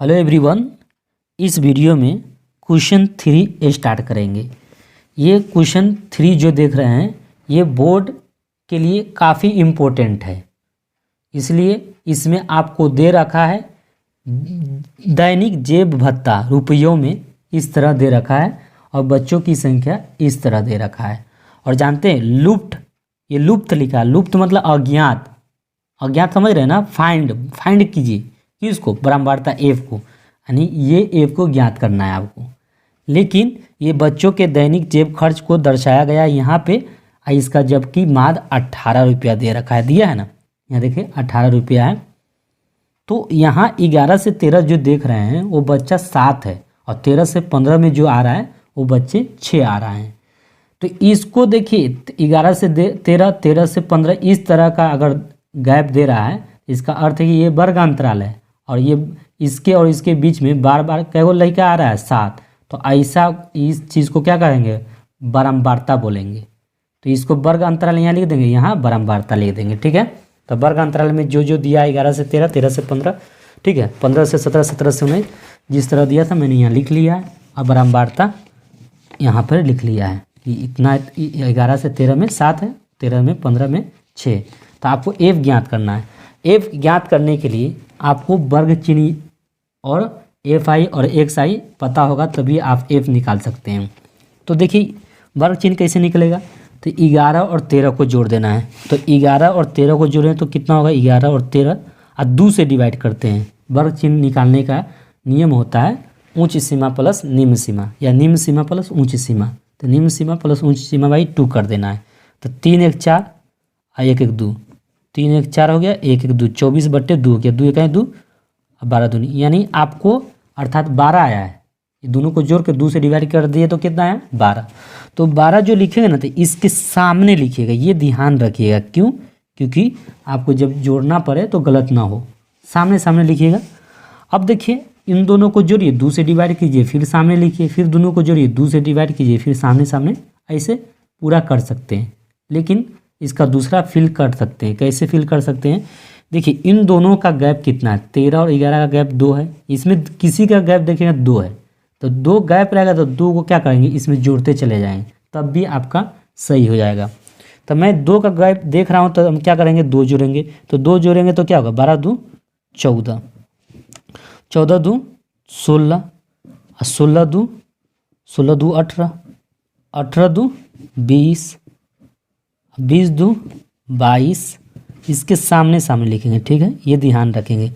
Hello everyone. इस video में question 3 start करेंगे। ये क्वेश्चन 3 जो देख रहे हैं ये बोर्ड के लिए काफ़ी इम्पोर्टेंट है, इसलिए इसमें आपको दे रखा है दैनिक जेब भत्ता रुपयों में इस तरह दे रखा है और बच्चों की संख्या इस तरह दे रखा है। और जानते हैं लुप्त, ये लुप्त लिखा है। लुप्त मतलब अज्ञात, अज्ञात समझ रहे हैं ना। फाइंड कीजिए किसको, बारंबारता एफ को, यानी ये एफ को ज्ञात करना है आपको। लेकिन ये बच्चों के दैनिक जेब खर्च को दर्शाया गया यहाँ पे, इसका जबकि माद 18 रुपया दे रखा है, दिया है ना, यहाँ देखिए 18 रुपया है। तो यहाँ 11 से 13 जो देख रहे हैं वो बच्चा 7 है और 13 से 15 में जो आ रहा है वो बच्चे 6 आ रहे हैं। तो इसको देखिए 11 से 13, 13 से 15 इस तरह का अगर गैप दे रहा है, इसका अर्थ है कि ये वर्ग अंतराल है और ये इसके और इसके बीच में बार बार कैगो लड़का आ रहा है 7। तो ऐसा इस चीज़ को क्या करेंगे, बारंबारता बोलेंगे। तो इसको वर्ग अंतराल यहाँ लिख देंगे, यहाँ बारंबारता लिख देंगे, ठीक है। तो वर्ग अंतराल में जो जो दिया 11 से 13, 13 से 15, ठीक है, 15 से 17, 17 से 19 जिस तरह दिया था मैंने यहाँ लिख लिया है और बारंबारता यहाँ पर लिख लिया है कि इतना 11 से 13 में 7 है, 13 में 15 में 6। तो आपको एफ ज्ञात करना है। एफ ज्ञात करने के लिए आपको वर्ग चिन्ह और एफ आई और एक्स आई पता होगा, तभी आप एफ निकाल सकते हैं। तो देखिए वर्ग चिन्ह कैसे निकलेगा, तो 11 और 13 को जोड़ देना है। तो 11 और 13 को जोड़ें तो कितना होगा, 11 और 13 और 2 से डिवाइड करते हैं। वर्ग चिन्ह निकालने का नियम होता है उच्च सीमा प्लस निम्न सीमा या निम्न सीमा प्लस उच्च सीमा। तो निम्न सीमा प्लस उच्च सीमा बाई 2 कर देना है। तो 3 1 4 और 1 1 2, 3 1 4 हो गया, 1 1 2, 24/2 हो गया, 2 1 2 और 12 दूनी, यानी आपको अर्थात 12 आया है। ये दोनों को जोड़ के 2 से डिवाइड कर दिए तो कितना है 12। तो 12 जो लिखेगा ना तो इसके सामने लिखिएगा, ये ध्यान रखिएगा। क्यों? क्योंकि आपको जब जोड़ना पड़े तो गलत ना हो, सामने सामने लिखिएगा। अब देखिए इन दोनों को जोड़िए, 2 से डिवाइड कीजिए, फिर सामने लिखिए, फिर दोनों को जोड़िए, 2 से डिवाइड कीजिए, फिर सामने सामने, ऐसे पूरा कर सकते हैं। लेकिन इसका दूसरा फिल कर सकते हैं। कैसे फिल कर सकते हैं, देखिए इन दोनों का गैप कितना है, 13 और 11 का गैप 2 है। इसमें किसी का गैप देखिएगा 2 है, तो 2 गैप रहेगा तो 2 को क्या करेंगे, इसमें जोड़ते चले जाएंगे, तब भी आपका सही हो जाएगा। तो मैं 2 का गैप देख रहा हूँ तो हम क्या करेंगे, 2 जोड़ेंगे। तो 2 जोड़ेंगे तो क्या होगा, 12 2 14, 14 2 16 और 16 2 18, 18 2 20, 20 2 22। इसके सामने सामने लिखेंगे, ठीक है, ये ध्यान रखेंगे।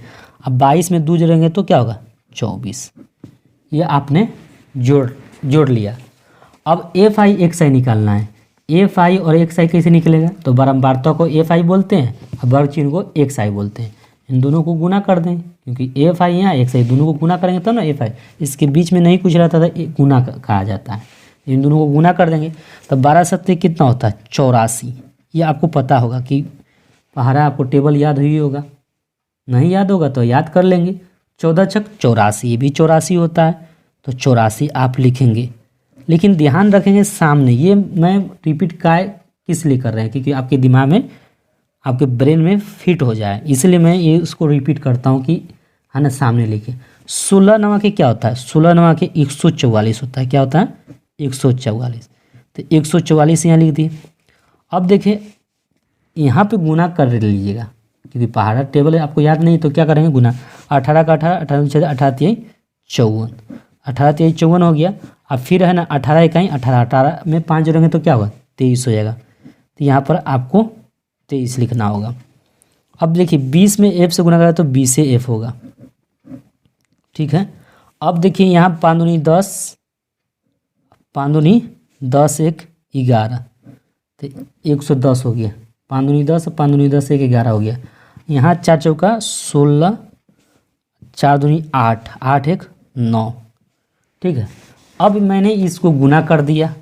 अब 22 में 2 जोड़ेंगे तो क्या होगा 24। ये आपने जोड़ लिया। अब एफ आई एक्स आई निकालना है। एफ आई और एक्स आई कैसे निकलेगा, तो बारंबारता को एफ आई बोलते हैं और वर्ग चिन्ह को एक्स आई बोलते हैं। इन दोनों को गुना कर दें, क्योंकि एफ आई यहाँ एक्स आई दोनों को गुना करेंगे तब ना एफ आई। इसके बीच में नहीं कुछ रहता था, गुना कहा जाता है। इन दोनों को गुना कर देंगे तो 12 सत्ते कितना होता है 84। ये आपको पता होगा कि पहाड़ा, आपको टेबल याद हुई होगा, नहीं याद होगा तो याद कर लेंगे। 14 छक 84, ये भी 84 होता है। तो 84 आप लिखेंगे, लेकिन ध्यान रखेंगे सामने। ये मैं रिपीट किस लिए कर रहे हैं, क्योंकि आपके दिमाग में, आपके ब्रेन में फिट हो जाए, इसलिए मैं ये उसको रिपीट करता हूँ कि है ना, सामने लिखे। 16 नवा के क्या होता है, 16 नवा के 144 होता है। क्या होता है 144। तो 144 यहाँ लिख दिए। अब देखिए यहाँ पे गुना कर लीजिएगा, क्योंकि पहाड़ा टेबल है, आपको याद नहीं तो क्या करेंगे गुना। 18 का 18, 18 18 3 54, 18 3 54 हो गया। अब फिर है ना 18 इकाई 18, 18 में 5 जोड़ेंगे तो क्या होगा 23 हो जाएगा। तो यहाँ पर आपको 23 लिखना होगा। अब देखिए 20 में एफ से गुना करा तो 20 से एफ होगा, ठीक है। अब देखिए यहाँ 5 दूनी 10, 5 दूनी 10 1 11, तो 110 हो गया। 5 दूनी 10, 5 दूनी 10 1 11 हो गया। यहाँ 4 चौका 16, 4 दूनी 8, 8 1 9, ठीक है। अब मैंने इसको गुना कर दिया।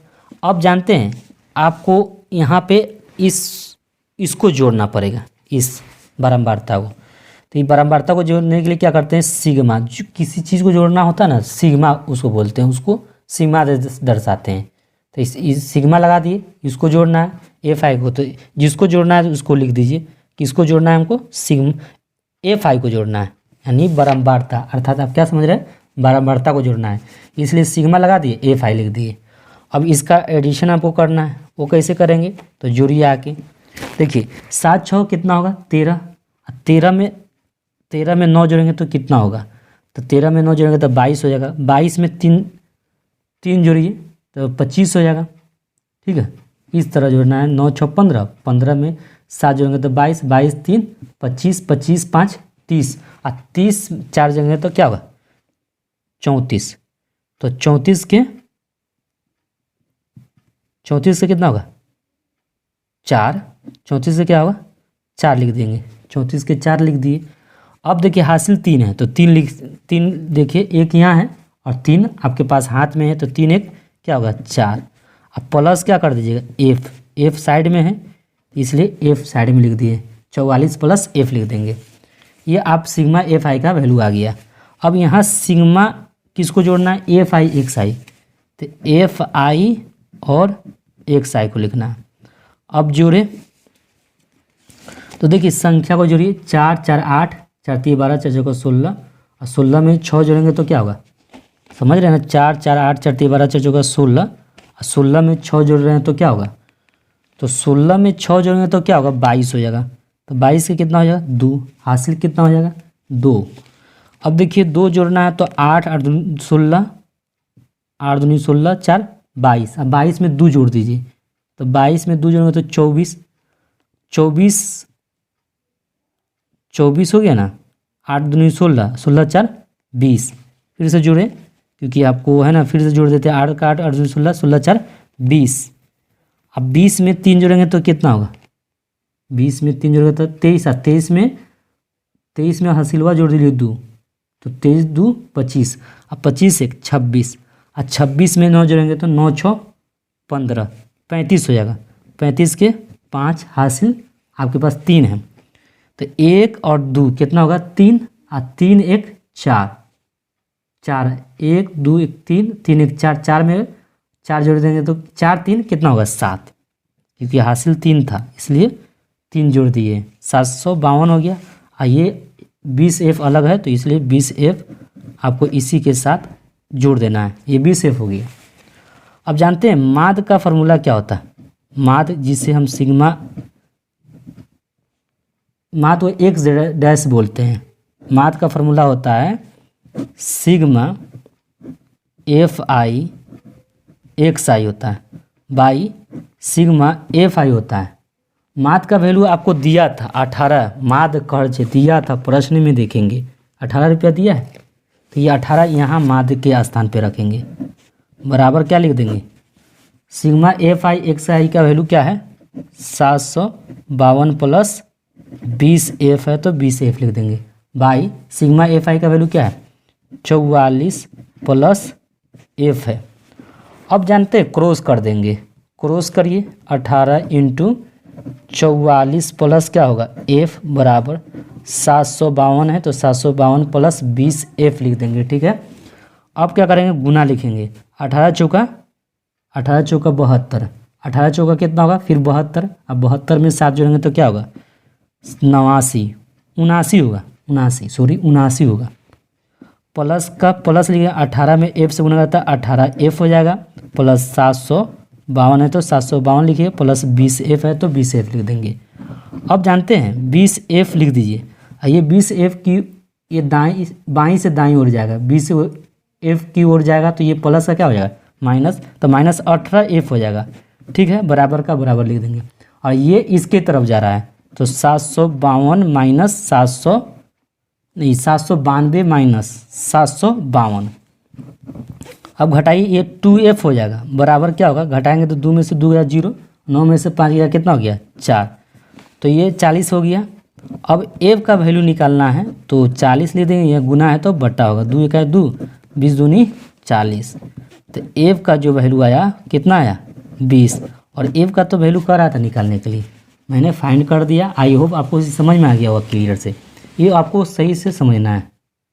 अब जानते हैं आपको यहाँ पे इसको जोड़ना पड़ेगा, इस बारंबारता को। तो ये बारंबारता को जोड़ने के लिए क्या करते हैं, सिग्मा, जो किसी चीज़ को जोड़ना होता है ना, सिग्मा उसको बोलते हैं, उसको सिग्मा दर्शाते हैं। तो इस सिग्मा लगा दिए, इसको जोड़ना है एफ आई को, तो जिसको जोड़ना है उसको लिख दीजिए। किसको जोड़ना है हमको, सिग्मा एफ आई को जोड़ना है, यानी बारंबारता, अर्थात आप क्या समझ रहे हैं, बारंबारता को जोड़ना है, इसलिए सिग्मा लगा दिए, एफ आई लिख दिए। अब इसका एडिशन आपको करना है, वो कैसे करेंगे, तो जोड़िए आके। देखिए 7 6 कितना होगा 13, 13 में 9 जोड़ेंगे तो कितना होगा, तो 13 में 9 जोड़ेंगे तो 22 हो जाएगा, 22 में 3 जोड़िए तो 25 हो जाएगा। ठीक है, इस तरह जोड़ना है। 9 6 15, 15 में 7 जोड़ेंगे तो 22, 22 3 25, 25 5 30, और 30 4 जोड़ेंगे तो क्या होगा 34। तो 34 से कितना होगा 4, 34 से क्या होगा 4 लिख देंगे, 34 के 4 लिख दिए। अब देखिए हासिल 3 है तो 3 देखिए, एक यहाँ है और 3 आपके पास हाथ में है, तो 3 एक क्या होगा 4। अब प्लस क्या कर दीजिएगा, एफ साइड में है इसलिए एफ साइड में लिख दिए, 44 प्लस एफ लिख देंगे। ये आप सिग्मा एफ आई का वैल्यू आ गया। अब यहाँ सिग्मा किसको जोड़ना है, एफ आई एक्स आई, तो एफ आई और एक्स आई को लिखना है। अब जोड़े तो देखिए संख्या को जोड़िए, 4 4 8, 4 3 12, 4 4 16, और 16 में 6 जोड़ेंगे तो क्या होगा, समझ रहे हैं ना, 4 4 8, 4 3 12, 4 4 16, और 16 में 6 जोड़ रहे हैं तो क्या होगा, तो 16 में 6 जोड़ेंगे तो क्या होगा 22 हो जाएगा। तो 22 के कितना हो जाएगा 2, हासिल कितना हो जाएगा 2। अब देखिए 2 जोड़ना है तो 8 8 दूनी 16, 8 दूनी 16, 4 22, अब 22 में 2 जोड़ दीजिए, तो 22 में 2 जोड़ेंगे तो 24 हो गया ना, 8 दूनी 16, 16 4 20, फिर से जोड़े क्योंकि आपको है ना, फिर से जोड़ देते हैं, 8 का 8, 8 दूनी 16, 16 4 20। अब 20 में 3 जोड़ेंगे तो कितना होगा, 20 में 3 जोड़ेंगे तो 23, और 23 में हसीलवा जोड़ दीजिए 2, तो 23 2 25, अब 25 1 26, और 26 में 9 जोड़ेंगे तो 9 6 15, 35 हो जाएगा, 35 के 5 हासिल आपके पास 3 है, तो 1 और 2 कितना होगा 3, और 3 1 4, 1 2 1 3, 3 1 4, 4 में 4 जोड़ देंगे तो 4 3 कितना होगा 7, क्योंकि हासिल 3 था इसलिए 3 जोड़ दिए, 752 हो गया। और ये 20F अलग है तो इसलिए 20F आपको इसी के साथ जोड़ देना है, ये 20F हो गया। अब जानते हैं माद का फॉर्मूला क्या होता है, माद जिसे हम सिग्मा माद को एक्स डैश बोलते हैं, माद का फॉर्मूला होता है सिग्मा एफ आई एक्स आई होता है बाई सिग्मा एफ आई होता है। माद का वैल्यू आपको दिया था 18, माद कर्ज दिया था, प्रश्न में देखेंगे 18 रुपया दिया है, तो ये 18 यहाँ माद के स्थान पे रखेंगे, बराबर क्या लिख देंगे, सिग्मा एफ आई एक्स आई का वैल्यू क्या है 752 प्लस 20F है तो 20F लिख देंगे, बाई सिग्मा एफ आई का वैल्यू क्या है 44 प्लस F है। अब जानते हैं क्रॉस कर देंगे, क्रॉस करिए, 18 इंटू 44 प्लस क्या होगा F बराबर 752 है तो 752 प्लस 20F लिख देंगे। ठीक है, अब क्या करेंगे गुना लिखेंगे, 18 चौका 72, 18 चौका कितना होगा फिर 72, अब 72 में 7 जोड़ेंगे तो क्या होगा 79 होगा, 79 होगा, प्लस का प्लस लिखिए, 18 में F से गुना करता है 18F हो जाएगा, प्लस 752 है तो 752 लिखिए, प्लस 20F है तो 20F लिख देंगे। अब जानते हैं 20F लिख दीजिए, ये 20F की ये बाईं से दाईं ओर जाएगा, 20F की ओर जाएगा तो ये प्लस का क्या हो जाएगा माइनस, तो माइनस 18F हो जाएगा। ठीक है, बराबर का बराबर लिख देंगे, और ये इसके तरफ जा रहा है तो 752 माइनस 792 माइनस 752। अब घटाइए, ये 2F हो जाएगा, बराबर क्या होगा, घटाएंगे तो 2 में से 2 गया 0, 9 में से 5 गया कितना हो गया 4, तो ये 40 हो गया। अब F का वैल्यू निकालना है तो 40 ले देंगे, यह गुना है तो बट्टा होगा, 2 1 2, 20 दूनी 40, तो F का जो वैल्यू आया कितना आया 20, और F का तो वैल्यू कर रहा था निकालने के लिए, मैंने फाइंड कर दिया। आई होप आपको समझ में आ गया होगा क्लियर से, ये आपको सही से समझना है।